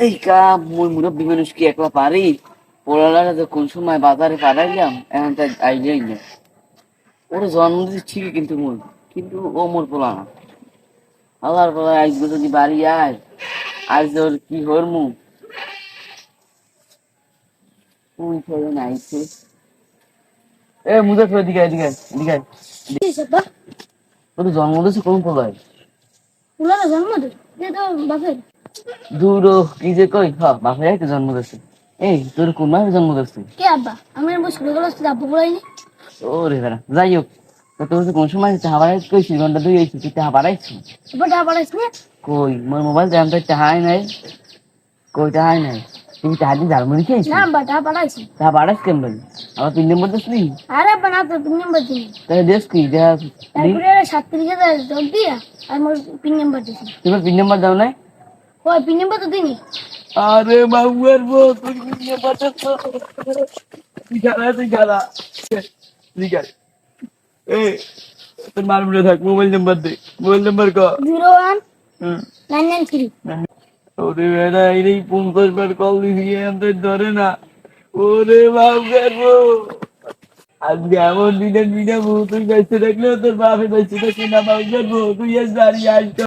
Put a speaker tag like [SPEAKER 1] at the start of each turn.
[SPEAKER 1] এই কাম মুই মুরব্বী মানুষ কি একলা পারি? পোলালারা যে কোন সময় বাজারে পাঠাইলাম এখন তাই আইডিয়াই নেই। ওর জন্ম দিচ্ছি ঠিকই কিন্তু মুই, কিন্তু ও মোর পোলা না। আল্লাহর পোলা আজ যদি বাড়ি আয়, আজ ওর কি হরমু তুই ফেলে নাইছে। এ মুজাফর এদিকে আয়, এদিকে আয়, এদিকে আয়। ওর জন্ম দিচ্ছে কোন পোলায়?
[SPEAKER 2] পুলার জন্ম দে যে তো বাপের
[SPEAKER 1] দূর কি যে কই বাপের একটা জন্ম দিচ্ছে। এই তোর কোন মাসে জন্ম দিচ্ছে?
[SPEAKER 2] কে আব্বা আমি বসে গেল আব্বু বলাইনি
[SPEAKER 1] ওরে বেড়া যাই হোক, তো তোর কোন সময় চাহা বাড়াই কইছি ঘন্টা দুই হয়েছি তুই চাহা বাড়াইছি?
[SPEAKER 2] এবার টাকা পাঠাইছ না
[SPEAKER 1] কই মোর মোবাইল দাম তো চাহাই নাই, কই চাহাই নাই। তুই চাহা দিয়ে ঝালমুড়ি খেয়েছি?
[SPEAKER 2] না আব্বা টাকা পাঠাইছি।
[SPEAKER 1] চাহা বাড়াইছ কেমন? আমার 3 নম্বর দিসনি?
[SPEAKER 2] আরে আব্বা না তো পিন নাম্বার দিন
[SPEAKER 1] তাহলে দেশ কি দেয়া
[SPEAKER 2] তারপরে 37,000 যোগ দিয়া আর মোর পিন নাম্বার দিছি।
[SPEAKER 1] তুমি 3 নম্বর দাও নাই?
[SPEAKER 2] ওই পিন নাম্বার তো দিনি।
[SPEAKER 1] আরে বাবুয়ার বউ তুই 3 নম্বর তো তুই গালা ঠিক আছে। এই তোর মার মনে থাক, মোবাইল নাম্বার দে, মোবাইল নাম্বার ক।
[SPEAKER 2] 01993
[SPEAKER 1] ওরে বেড়া এই 50 বার কল দিবি এত ধরে না। ওরে বাবুয়ার বউ আজকে এমন দিনের দিনে বউ তুই বেঁচে থাকলেও তোর বাপে বেঁচে থাকলে না। বাবুয়ার বউ তুই আজ দাঁড়িয়ে আসতো।